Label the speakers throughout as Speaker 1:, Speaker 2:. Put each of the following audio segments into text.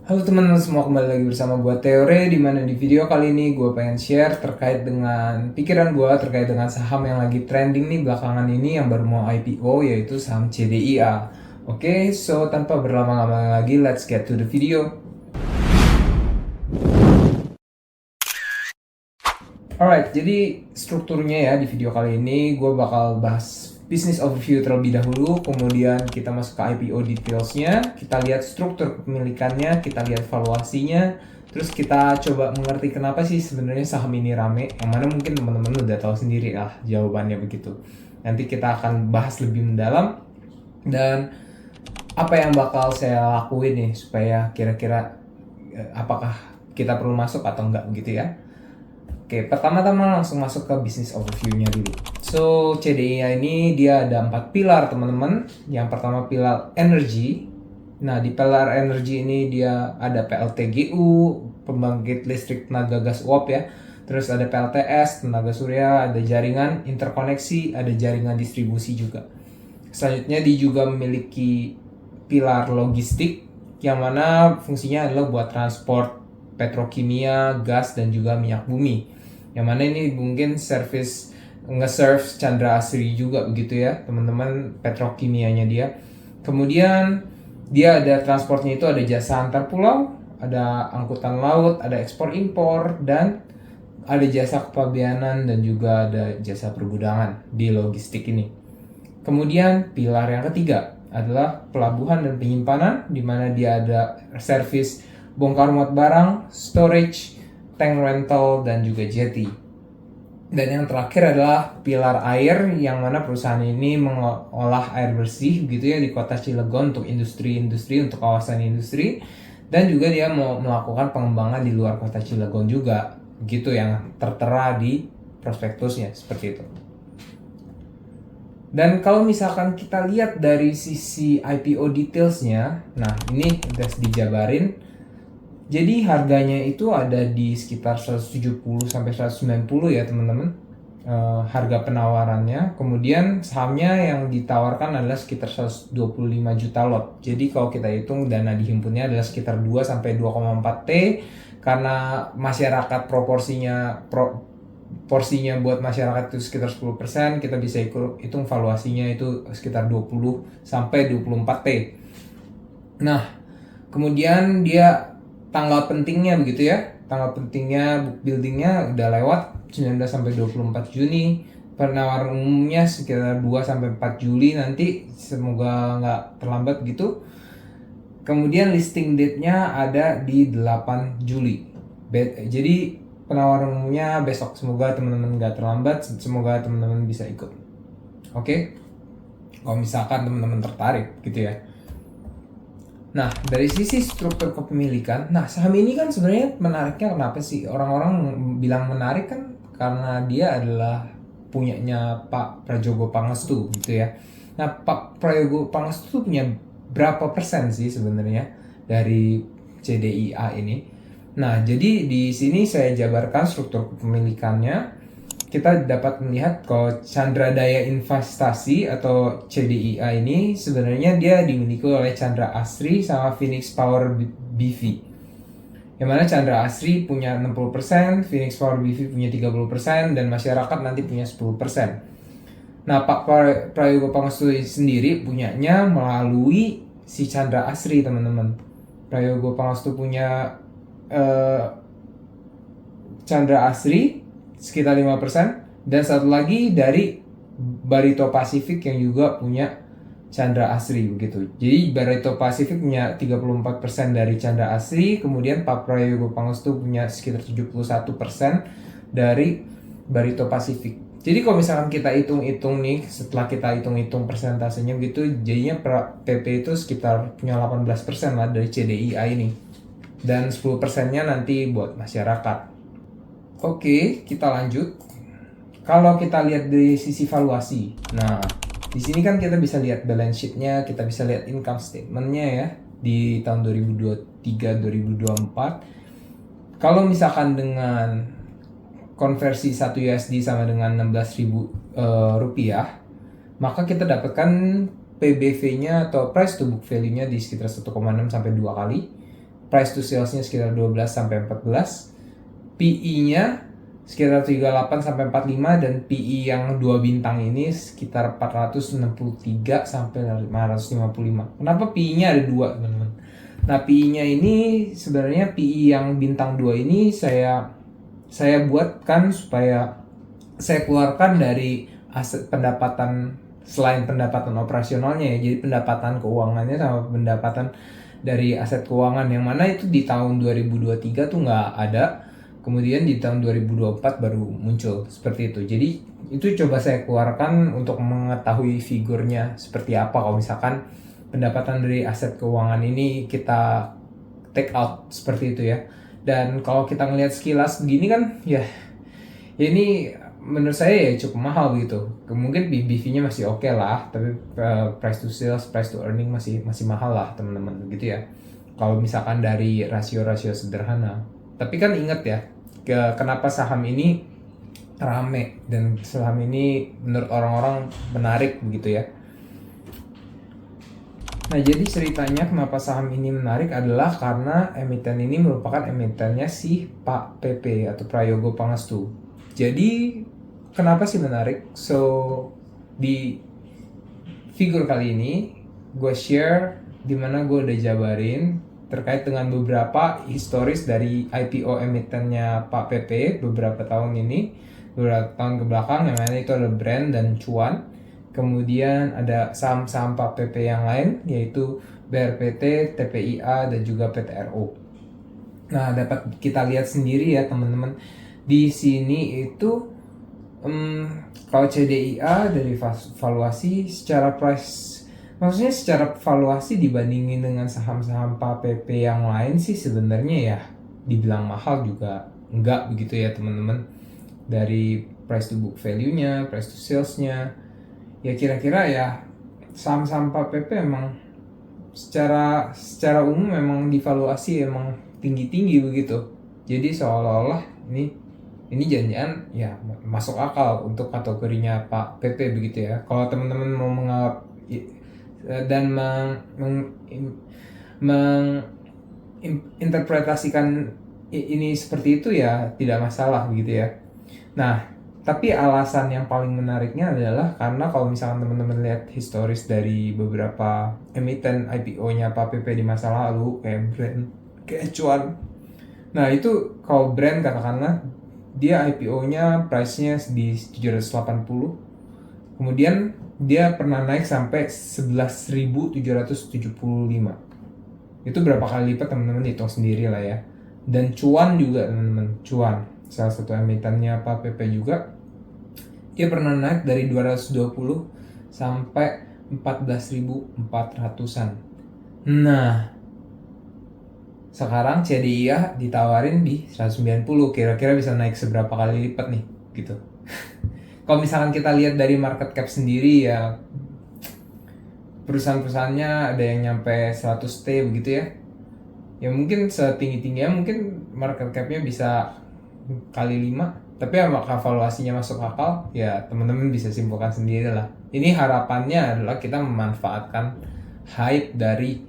Speaker 1: Halo teman-teman semua, kembali lagi bersama gue Teore, di mana di video kali ini gue pengen share terkait dengan pikiran gue terkait dengan saham yang lagi trending nih belakangan ini yang baru mau IPO, yaitu saham CDIA. Oke, so tanpa berlama-lama lagi, let's get to the video. Alright, jadi strukturnya ya di video kali ini gue bakal bahas business overview terlebih dahulu, kemudian kita masuk ke IPO detailsnya, kita lihat struktur kepemilikannya, kita lihat valuasinya, terus kita coba mengerti kenapa sih sebenarnya saham ini rame, yang mana mungkin teman-teman udah tahu sendiri lah jawabannya begitu. Nanti kita akan bahas lebih mendalam dan apa yang bakal saya lakuin nih supaya kira-kira apakah kita perlu masuk atau enggak gitu ya. Oke, pertama-tama langsung masuk ke bisnis overview-nya dulu. So, CDIA ini dia ada 4 pilar, teman-teman. Yang pertama pilar energi. Nah, di pilar energi ini dia ada PLTGU, pembangkit listrik tenaga gas uap ya. Terus ada PLTS, tenaga surya, ada jaringan interkoneksi, ada jaringan distribusi juga. Selanjutnya dia juga memiliki pilar logistik, yang mana fungsinya adalah buat transport petrokimia, gas, dan juga minyak bumi. Yang mana ini mungkin service nge-serve Chandra Asri juga begitu ya, teman-teman, petrokimianya dia. Kemudian dia ada transportnya, itu ada jasa antar pulau, ada angkutan laut, ada ekspor impor, dan ada jasa kepabeanan dan juga ada jasa pergudangan di logistik ini. Kemudian pilar yang ketiga adalah pelabuhan dan penyimpanan, di mana dia ada service bongkar muat barang, storage, tank rental, dan juga jetty. Dan yang terakhir adalah pilar air, yang mana perusahaan ini mengolah air bersih gitu ya di kota Cilegon untuk industri-industri, untuk kawasan industri, dan juga dia mau melakukan pengembangan di luar kota Cilegon juga gitu, yang tertera di prospektusnya seperti itu. Dan kalau misalkan kita lihat dari sisi IPO detailsnya, nah ini udah dijabarin. Jadi harganya itu ada di sekitar 170 sampai 190 ya teman-teman, harga penawarannya. Kemudian sahamnya yang ditawarkan adalah sekitar 125 juta lot. Jadi kalau kita hitung dana dihimpunnya adalah sekitar 2 sampai 2,4 T, karena masyarakat porsinya buat masyarakat itu sekitar 10%, kita bisa hitung valuasinya itu sekitar 20 sampai 24 T. Nah, kemudian dia tanggal pentingnya begitu ya. Tanggal pentingnya book buildingnya udah lewat 19 sampai 24 Juni. Penawaran umumnya sekitar 2 sampai 4 Juli nanti, semoga nggak terlambat gitu. Kemudian listing date-nya ada di 8 Juli. Jadi penawaran umumnya besok, semoga teman-teman nggak terlambat, semoga teman-teman bisa ikut. Oke? Kalau misalkan teman-teman tertarik gitu ya. Nah, dari sisi struktur kepemilikan, nah saham ini kan sebenarnya menariknya kenapa sih? Orang-orang bilang menarik kan karena dia adalah punyanya Pak Prajogo Pangestu gitu ya. Nah, Pak Prajogo Pangestu tuh punya berapa persen sih sebenarnya dari CDIA ini? Nah, jadi di sini saya jabarkan struktur kepemilikannya. Kita dapat melihat kalau Chandra Daya Investasi atau CDIA ini sebenarnya dia dimiliki oleh Chandra Asri sama Phoenix Power BV. Yang mana Chandra Asri punya 60%, Phoenix Power BV punya 30%, dan masyarakat nanti punya 10%. Nah, Pak Prayogo Pangestu sendiri punyanya melalui si Chandra Asri, teman-teman. Prayogo Pangestu punya Chandra Asri sekitar 5%, dan satu lagi dari Barito Pacific yang juga punya Chandra Asri begitu. Jadi Barito Pacific punya 34% dari Chandra Asri, kemudian Pak Prayogo Pangestu punya sekitar 71% dari Barito Pacific. Jadi kalau misalkan kita hitung-hitung nih, setelah kita hitung-hitung persentasenya gitu, jadinya PP itu sekitar punya 18% lah dari CDIA ini. Dan 10%-nya nanti buat masyarakat. Oke, kita lanjut. Kalau kita lihat dari sisi valuasi, nah di sini kan kita bisa lihat balance sheet-nya, kita bisa lihat income statement-nya ya di tahun 2023-2024. Kalau misalkan dengan konversi 1 USD sama dengan 16.000 rupiah, maka kita dapatkan PBV-nya atau price to book value-nya di sekitar 1,6 sampai 2 kali. price to sales-nya sekitar 12 sampai 14, PE-nya sekitar 38 sampai 45, dan PE yang 2 bintang ini sekitar 463 sampai 555. Kenapa PE-nya ada 2, teman-teman? Nah, PE-nya ini sebenarnya PE yang bintang 2 ini saya buatkan supaya saya keluarkan dari aset pendapatan selain pendapatan operasionalnya ya. Jadi pendapatan keuangannya sama pendapatan dari aset keuangan, yang mana itu di tahun 2023 tuh nggak ada. Kemudian di tahun 2024 baru muncul seperti itu. Jadi itu coba saya keluarkan untuk mengetahui figurnya seperti apa kalau misalkan pendapatan dari aset keuangan ini kita take out seperti itu ya. Dan kalau kita ngelihat sekilas begini kan ya ini menurut saya ya cukup mahal gitu. Mungkin BV-nya masih oke lah, tapi price to sales, price to earning masih mahal lah teman-teman gitu ya. Kalau misalkan dari rasio-rasio sederhana. Tapi kan ingat ya, kenapa saham ini rame dan saham ini menurut orang-orang menarik begitu ya. Nah, jadi ceritanya kenapa saham ini menarik adalah karena emiten ini merupakan emitennya si Pak PP atau Prayogo Pangestu. Jadi kenapa sih menarik? So di figur kali ini gue share dimana gue udah jabarin terkait dengan beberapa historis dari IPO emitennya Pak PP beberapa tahun ke belakang, yang mana itu ada Brand dan Cuan. Kemudian ada saham-saham Pak PP yang lain, yaitu BRPT, TPIA, dan juga PTRO. Nah, dapat kita lihat sendiri ya teman-teman. Di sini itu kalau CDIA dari valuasi secara price, maksudnya secara valuasi dibandingin dengan saham-saham Pak PP yang lain sih sebenarnya ya dibilang mahal juga enggak begitu ya teman-teman. Dari price to book value-nya, price to sales-nya, ya kira-kira ya saham-saham Pak PP emang secara umum memang divaluasi emang tinggi-tinggi begitu. Jadi seolah-olah ini janjian ya masuk akal untuk kategorinya Pak PP begitu ya. Kalau teman-teman mau menganggap dan menginterpretasikan ini seperti itu ya tidak masalah begitu ya. Nah, tapi alasan yang paling menariknya adalah karena kalau misalkan teman-teman lihat historis dari beberapa emiten IPO-nya Pak PP di masa lalu, kayak Brand, kayak Cuan. Nah, itu kalau Brand katakanlah dia IPO-nya price-nya di 780. Kemudian dia pernah naik sampai 11.775. Itu berapa kali lipat teman-teman hitung sendiri lah ya. Dan Cuan juga teman-teman, Cuan salah satu emitennya Pak PP juga, dia pernah naik dari 220 sampai 14.400-an. Nah, sekarang CDIA ditawarin di 190, kira-kira bisa naik seberapa kali lipat nih gitu. Kalau misalkan kita lihat dari market cap sendiri ya, perusahaan-perusahaannya ada yang nyampe 100T begitu ya. Ya mungkin setinggi-tingginya mungkin market capnya bisa kali 5. Tapi apakah valuasinya masuk akal? Ya teman-teman bisa simpulkan sendiri lah. Ini harapannya adalah kita memanfaatkan hype dari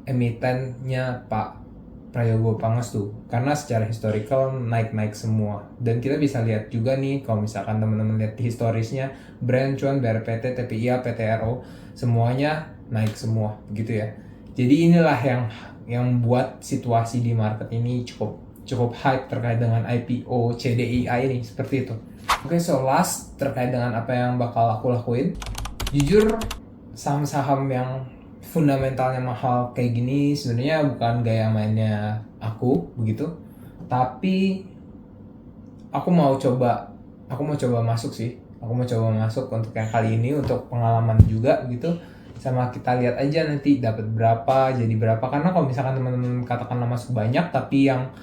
Speaker 1: emitennya Pak Prayogo Pangestu, karena secara historical naik-naik semua. Dan kita bisa lihat juga nih kalau misalkan teman-teman lihat historisnya, Brand, Cuan, BRPT, TPIA, PTRO semuanya naik semua gitu ya. Jadi inilah yang buat situasi di market ini cukup hype terkait dengan IPO CDIA ini seperti itu. Oke, so last terkait dengan apa yang bakal aku lakuin. Jujur saham-saham yang fundamentalnya mahal kayak gini sebenarnya bukan gaya mainnya aku begitu, tapi aku mau coba masuk sih. Aku mau coba masuk untuk yang kali ini untuk pengalaman juga gitu, sama kita lihat aja nanti dapat berapa jadi berapa. Karena kalau misalkan teman-teman katakanlah masuk banyak tapi yang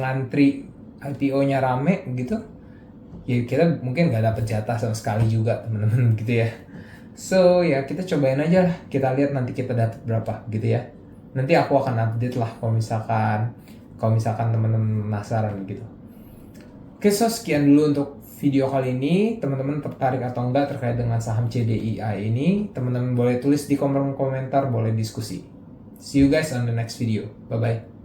Speaker 1: ngantri IPO-nya rame gitu, ya kita mungkin nggak dapat jatah sama sekali juga teman-teman gitu ya. So ya kita cobain aja lah, kita lihat nanti kita dapat berapa gitu ya. Nanti aku akan update lah kalau misalkan teman-teman penasaran gitu. Oke, so sekian dulu untuk video kali ini. Teman-teman tertarik atau enggak terkait dengan saham CDIA ini, teman-teman boleh tulis di kolom komentar, boleh diskusi. See you guys on the next video. Bye-bye.